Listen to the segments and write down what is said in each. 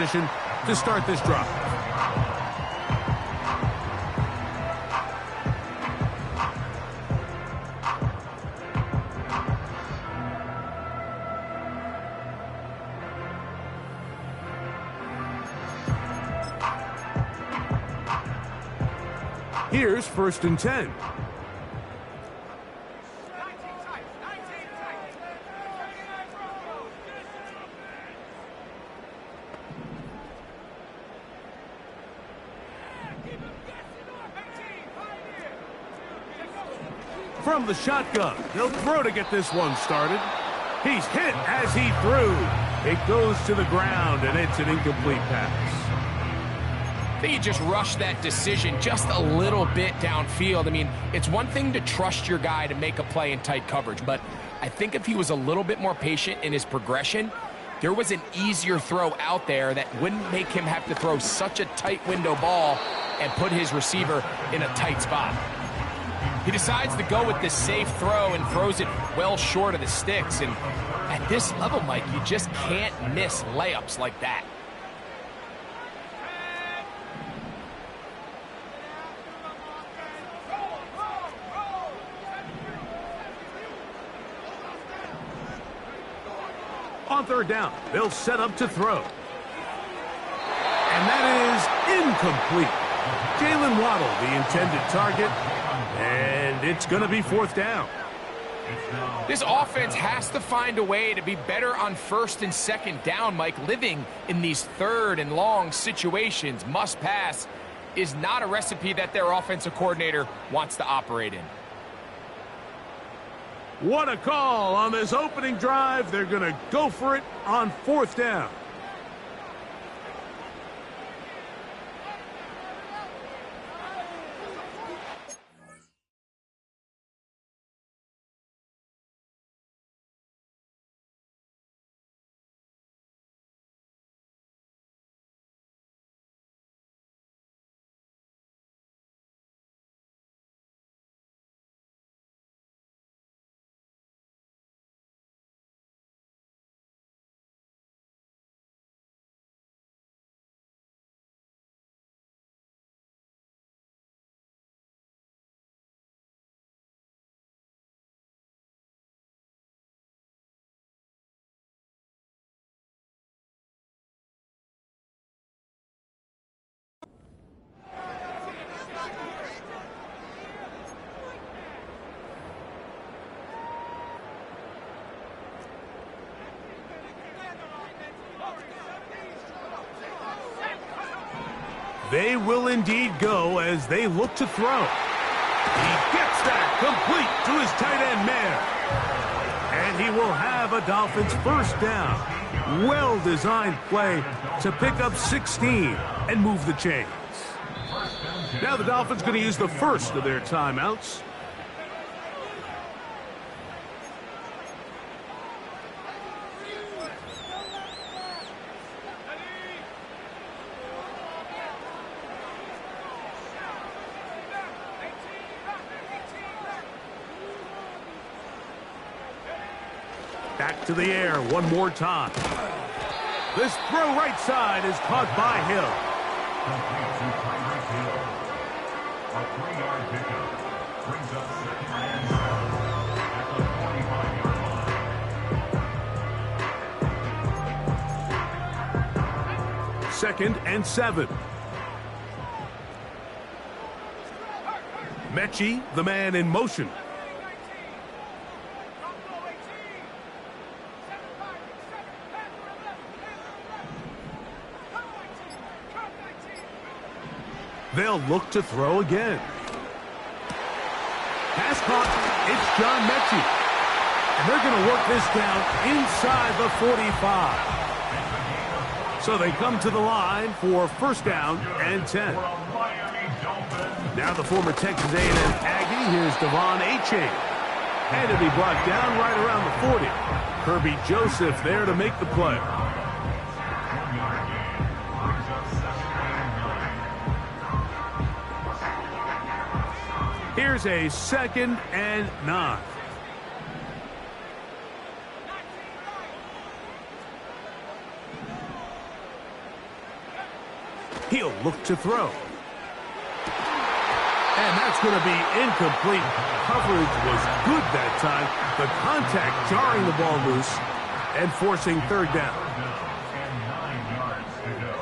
position to start this drive. Here's 1st and 10. From the shotgun, he'll throw to get this one started. He's hit as he threw. It goes to the ground, and it's an incomplete pass. I think he just rushed that decision just a little bit downfield. I mean, it's one thing to trust your guy to make a play in tight coverage, but I think if he was a little bit more patient in his progression, there was an easier throw out there that wouldn't make him have to throw such a tight window ball and put his receiver in a tight spot. He decides to go with this safe throw and throws it well short of the sticks. And at this level, Mike, you just can't miss layups like that. On 3rd down, they'll set up to throw. And that is incomplete. Jalen Waddle, the intended target, and it's going to be 4th down. This offense has to find a way to be better on 1st and 2nd down, Mike. Living in these 3rd and long situations, must pass, is not a recipe that their offensive coordinator wants to operate in. What a call on this opening drive. They're going to go for it on 4th down. They will indeed go as they look to throw. He gets that complete to his tight end man. And he will have a Dolphins 1st down. Well-designed play to pick up 16 and move the chains. Now the Dolphins going to use the first of their timeouts. Back to the air one more time. This throw right side is caught by Hill. A 3-yard pickup brings up 2nd and 45 yard line. 2nd and 7. Mechie, the man in motion. They'll look to throw again. Pass caught. It's John Mechie. And they're going to work this down inside the 45. So they come to the line for 1st down and 10. Now the former Texas A&M Aggie. Here's Devon Achane. And it'll be brought down right around the 40. Kirby Joseph there to make the play. Here's a 2nd and 9. He'll look to throw. And that's going to be incomplete. Coverage was good that time. The contact jarring the ball loose and forcing third down. And 9 yards to go.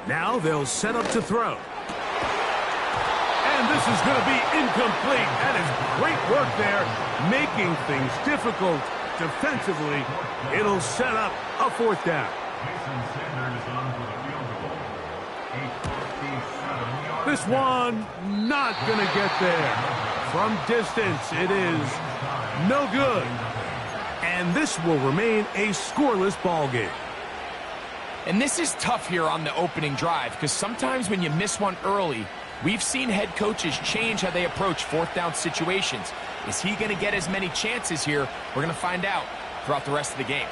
Now they'll set up to throw. And this is going to be incomplete. That is great work there, making things difficult defensively. It'll set up a fourth down. Mason Sanders on for the field goal. 8:57 yards. This one not going to get there. From distance, it is no good. And this will remain a scoreless ball game. And this is tough here on the opening drive because sometimes when you miss one early, we've seen head coaches change how they approach fourth down situations. Is he going to get as many chances here? We're going to find out throughout the rest of the game.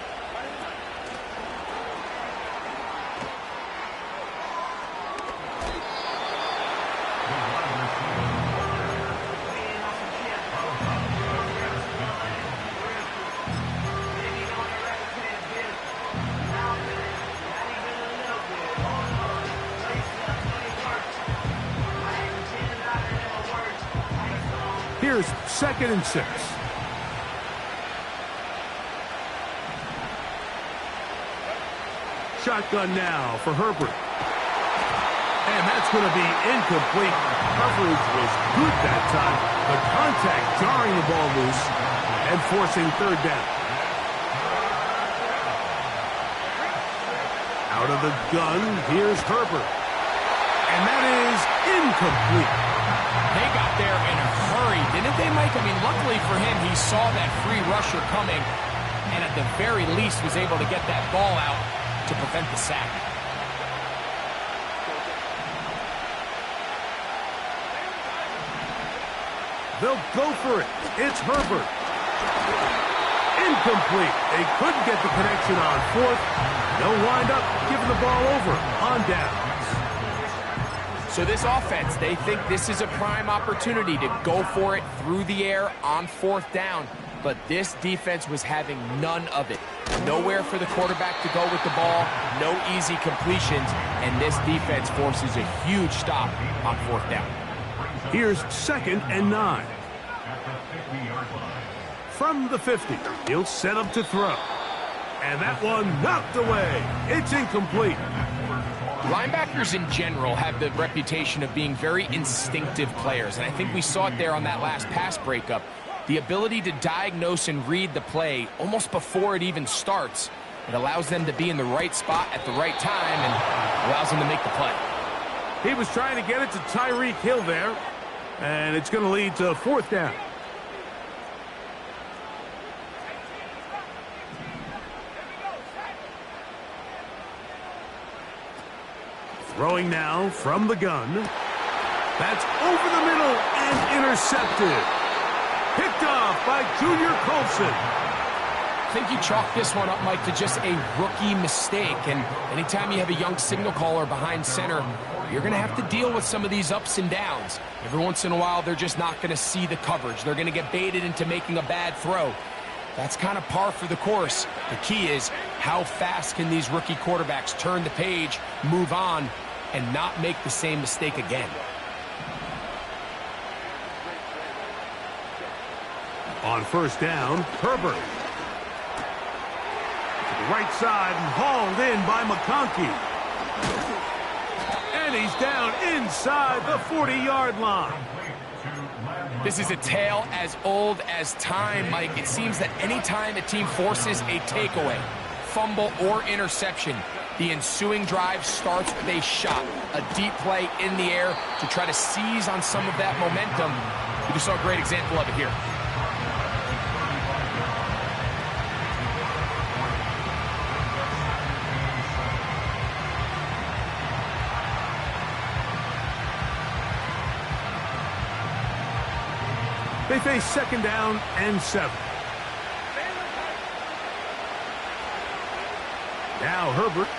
Here's 2nd and 6. Shotgun now for Herbert. And that's going to be incomplete. Coverage was good that time. The contact jarring the ball loose and forcing third down. Out of the gun, here's Herbert. And that is incomplete. They got there in a hurry, didn't they, Mike? I mean, luckily for him, he saw that free rusher coming and at the very least was able to get that ball out to prevent the sack. They'll go for it. It's Herbert. Incomplete. They couldn't get the connection on fourth. They'll wind up giving the ball over on downs. So this offense, they think this is a prime opportunity to go for it through the air on fourth down. But this defense was having none of it. Nowhere for the quarterback to go with the ball, no easy completions, and this defense forces a huge stop on fourth down. Here's 2nd and 9. From the 50, he'll set up to throw. And that one knocked away. It's incomplete. Linebackers in general have the reputation of being very instinctive players, and I think we saw it there on that last pass breakup. The ability to diagnose and read the play almost before it even starts. It allows them to be in the right spot at the right time and allows them to make the play. He was trying to get it to Tyreek Hill there, and it's going to lead to fourth down. Throwing now from the gun. That's over the middle and intercepted. Picked off by Junior Colson. I think you chalk this one up, Mike, to just a rookie mistake. And anytime you have a young signal caller behind center, you're going to have to deal with some of these ups and downs. Every once in a while, they're just not going to see the coverage. They're going to get baited into making a bad throw. That's kind of par for the course. The key is how fast can these rookie quarterbacks turn the page, move on, and not make the same mistake again. On first down, Herbert. To the right side and hauled in by McConkey. And he's down inside the 40-yard line. This is a tale as old as time, Mike. It seems that anytime a team forces a takeaway, fumble, or interception, the ensuing drive starts with a shot, a deep play in the air to try to seize on some of that momentum. We just saw a great example of it here. They face 2nd down and 7. Now Herbert.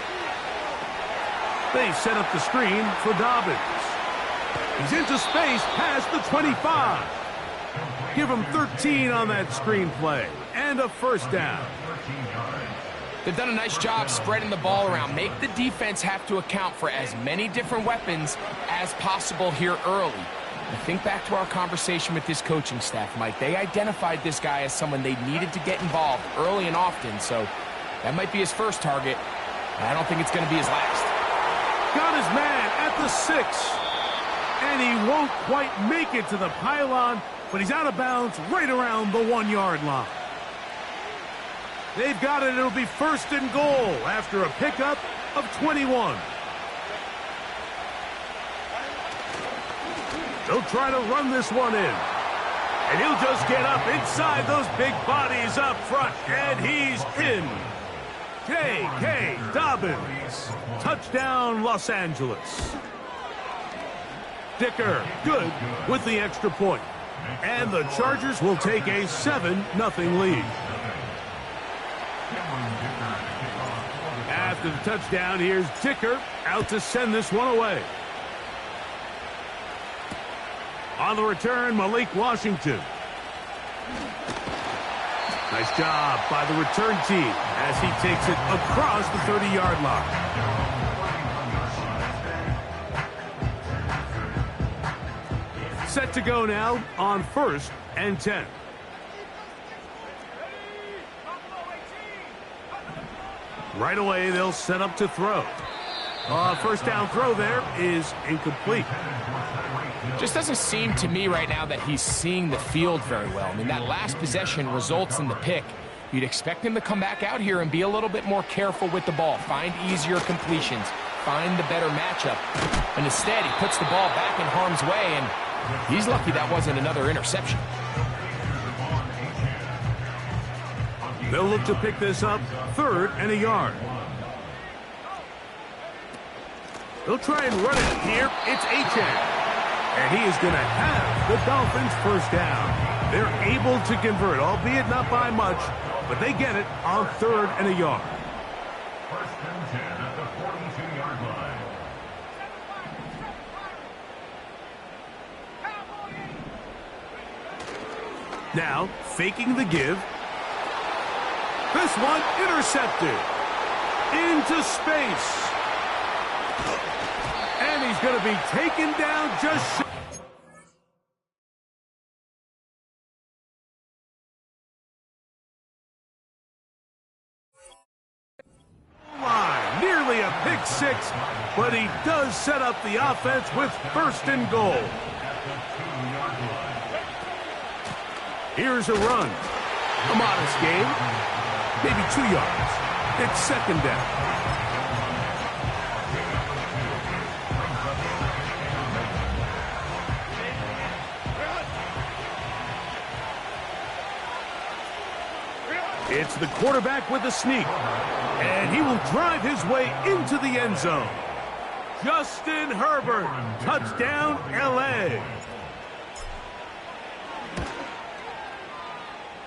They set up the screen for Dobbins. He's into space past the 25. Give him 13 on that screen play. And a first down. They've done a nice job spreading the ball around. Make the defense have to account for as many different weapons as possible here early. And think back to our conversation with this coaching staff, Mike. They identified this guy as someone they needed to get involved early and often. So that might be his first target. And I don't think it's going to be his last. Got his man at the 6. And he won't quite make it to the pylon, but he's out of bounds right around the 1-yard line. They've got it. It'll be first and goal after a pickup of 21. They'll try to run this one in. And he'll just get up inside those big bodies up front, and he's in. J.K. Dobbins. Touchdown, Los Angeles. Dicker, good with the extra point. And the Chargers will take a 7-0 lead. After the touchdown, here's Dicker out to send this one away. On the return, Malik Washington. Nice job by the return team as he takes it across the 30-yard line. Set to go now on 1st and 10. Right away, they'll set up to throw. First down throw there is incomplete. Just doesn't seem to me right now that he's seeing the field very well. I mean, that last possession results in the pick. You'd expect him to come back out here and be a little bit more careful with the ball, find easier completions, find the better matchup. And instead, he puts the ball back in harm's way, and he's lucky that wasn't another interception. They'll look to pick this up 3rd and a yard. They'll try and run it here. It's Achane. And he is going to have the Dolphins first down. They're able to convert, albeit not by much, but they get it on 3rd and a yard. First and 10 at the 42-yard line. Now, faking the give. This one intercepted. Into space. And he's going to be taken down just short. Line, nearly a pick 6, but he does set up the offense with 1st and goal. Here's a run. A modest gain. Maybe 2 yards. It's 2nd down. It's the quarterback with a sneak. And he will drive his way into the end zone. Justin Herbert. Touchdown, L.A.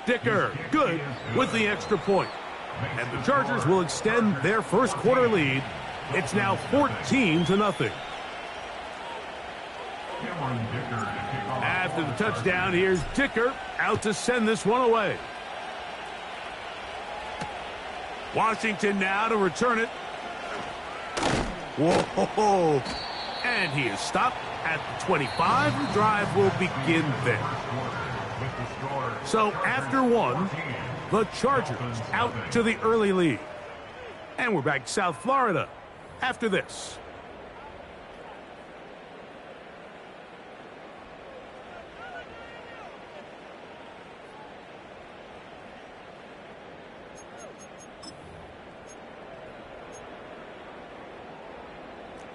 Dicker, good with the extra point. And the Chargers will extend their first quarter lead. It's now 14-0. After the touchdown, here's Dicker out to send this one away. Washington now to return it. Whoa! And he is stopped at the 25. The drive will begin there. So after one, the Chargers out to the early lead. And we're back to South Florida after this.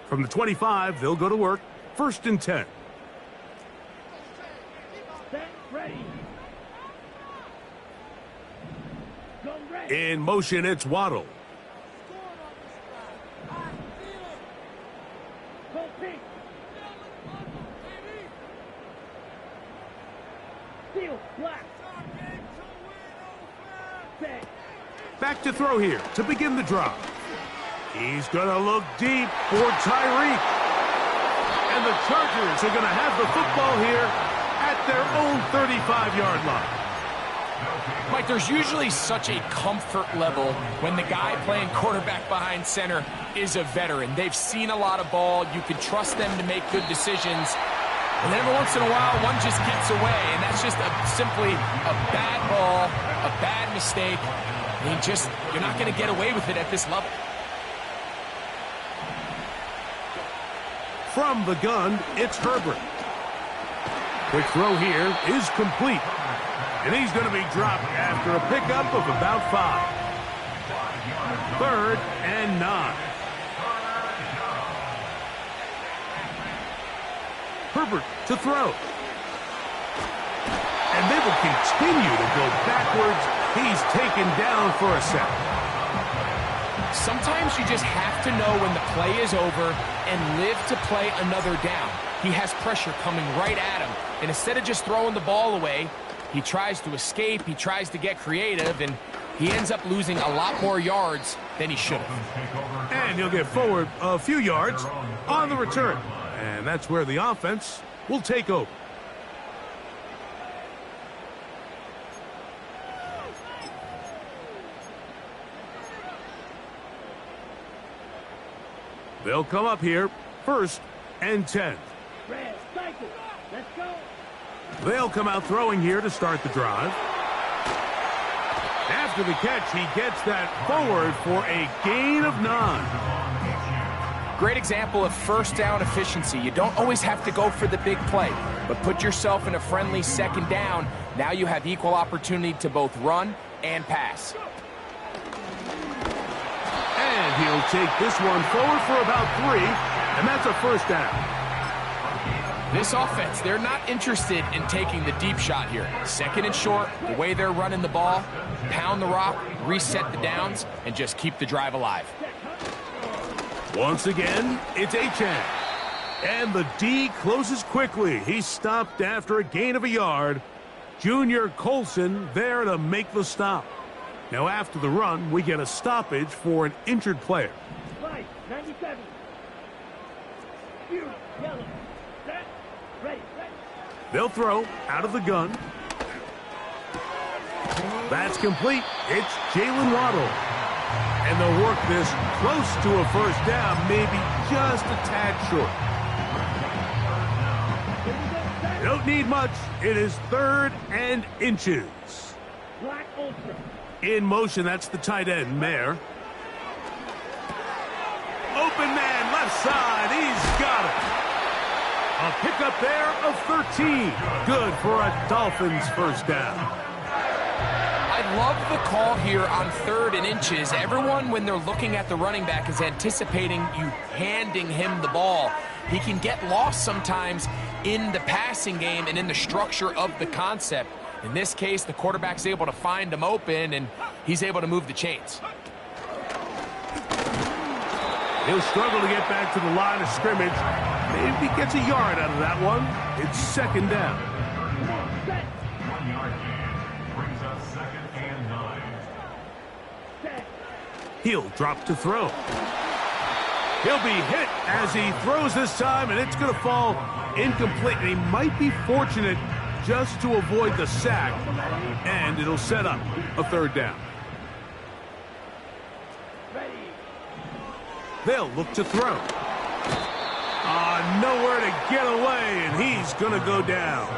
From the 25, they'll go to work. 1st and 10. In motion, it's Waddle. Back to throw here to begin the drive. He's going to look deep for Tyreek. And the Chargers are going to have the football here at their own 35-yard line. Mike, there's usually such a comfort level when the guy playing quarterback behind center is a veteran. They've seen a lot of ball. You can trust them to make good decisions. And then every once in a while, one just gets away. And that's just simply a bad ball, a bad mistake. I mean, you're not going to get away with it at this level. From the gun, it's Herbert. Quick throw here is complete. And he's going to be dropped after a pickup of about 5. 3rd and 9. Herbert to throw. And they will continue to go backwards. He's taken down for a sack. Sometimes you just have to know when the play is over and live to play another down. He has pressure coming right at him. And instead of just throwing the ball away, he tries to escape, he tries to get creative, and he ends up losing a lot more yards than he should have. And he'll get forward a few yards on the return. And that's where the offense will take over. They'll come up here, 1st and 10. Let's go. They'll come out throwing here to start the drive. After the catch, he gets that forward for a gain of 9. Great example of first down efficiency. You don't always have to go for the big play, but put yourself in a friendly 2nd down. Now you have equal opportunity to both run and pass. And he'll take this one forward for about 3, and that's a 1st down. This offense, they're not interested in taking the deep shot here. 2nd and short, the way they're running the ball, pound the rock, reset the downs, and just keep the drive alive. Once again, it's Achane. And the D closes quickly. He's stopped after a gain of a yard. Junior Colson there to make the stop. Now after the run, we get a stoppage for an injured player. Right, 97. Yellow. Set. Ready. They'll throw out of the gun. That's complete. It's Jalen Waddle. And they'll work this close to a 1st down, maybe just a tad short. Don't need much. It is 3rd and inches. Black Ultra. In motion, that's the tight end, Mayer. Open man, left side. He's got it. A pickup there of 13. Good for a Dolphins 1st down. I love the call here on 3rd and inches. Everyone, when they're looking at the running back, is anticipating you handing him the ball. He can get lost sometimes in the passing game and in the structure of the concept. In this case, the quarterback's able to find him open, and he's able to move the chains. He'll struggle to get back to the line of scrimmage. Maybe gets a yard out of that one. It's 2nd down. 1 yard gain brings us 2nd and 9. He'll drop to throw. He'll be hit as he throws this time, and it's going to fall incomplete. And he might be fortunate just to avoid the sack, and it'll set up a 3rd down. They'll look to throw. Nowhere to get away, and he's going to go down.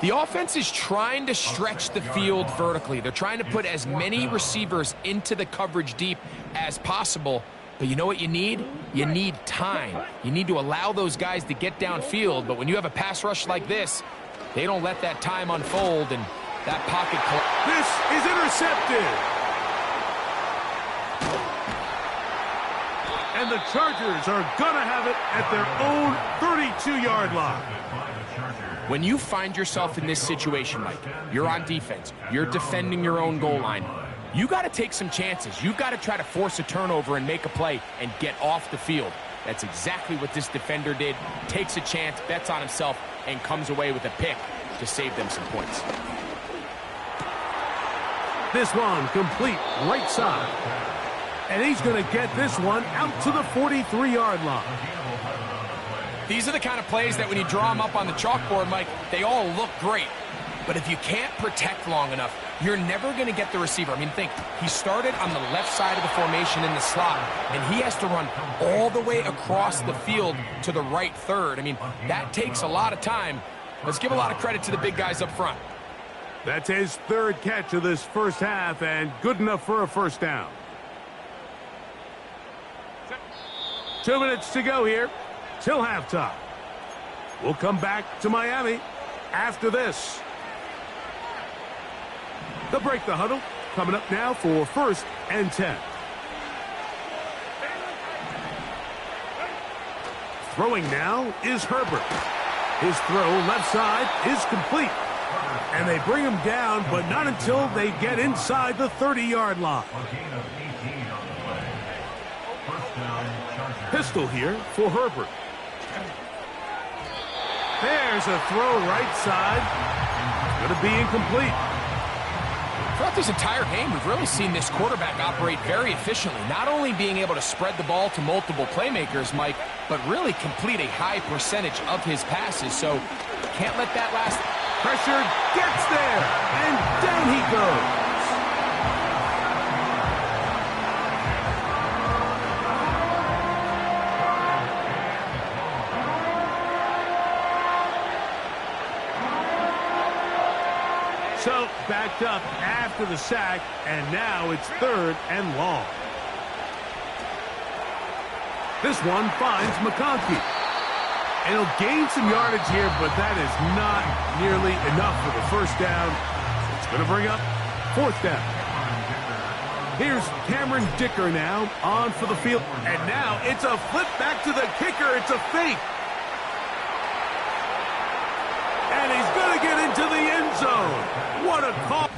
The offense is trying to stretch the field vertically. They're trying to put as many receivers into the coverage deep as possible. But you know what you need? You need time. You need to allow those guys to get downfield. But when you have a pass rush like this, they don't let that time unfold, and that pocket... This is intercepted. And the Chargers are going to have it at their own 32-yard line. When you find yourself in this situation, Mike, you're on defense, you're defending your own goal line, you got to take some chances. You've got to try to force a turnover and make a play and get off the field. That's exactly what this defender did. Takes a chance, bets on himself, and comes away with a pick to save them some points. This one complete right side. And he's going to get this one out to the 43-yard line. These are the kind of plays that when you draw them up on the chalkboard, Mike, they all look great. But if you can't protect long enough, you're never going to get the receiver. I mean, think, he started on the left side of the formation in the slot, and he has to run all the way across the field to the right third. I mean, that takes a lot of time. Let's give a lot of credit to the big guys up front. That's his third catch of this first half, and good enough for a first down. 2 minutes to go here till halftime. We'll come back to Miami after this. They'll break the huddle. Coming up now for 1st and 10. Throwing now is Herbert. His throw left side is complete. And they bring him down, but not until they get inside the 30-yard line. Pistol here for Herbert. There's a throw right side. It's going to be incomplete. Throughout this entire game, we've really seen this quarterback operate very efficiently, not only being able to spread the ball to multiple playmakers, Mike, but really complete a high percentage of his passes. So can't let that last. Pressure gets there, and down he goes. So, backed up after the sack, and now it's 3rd and long. This one finds McConkey. And he'll gain some yardage here, but that is not nearly enough for the first down. It's going to bring up 4th down. Here's Cameron Dicker now on for the field. And now it's a flip back to the kicker. It's a fake. And he's going to get into the end zone. What a call.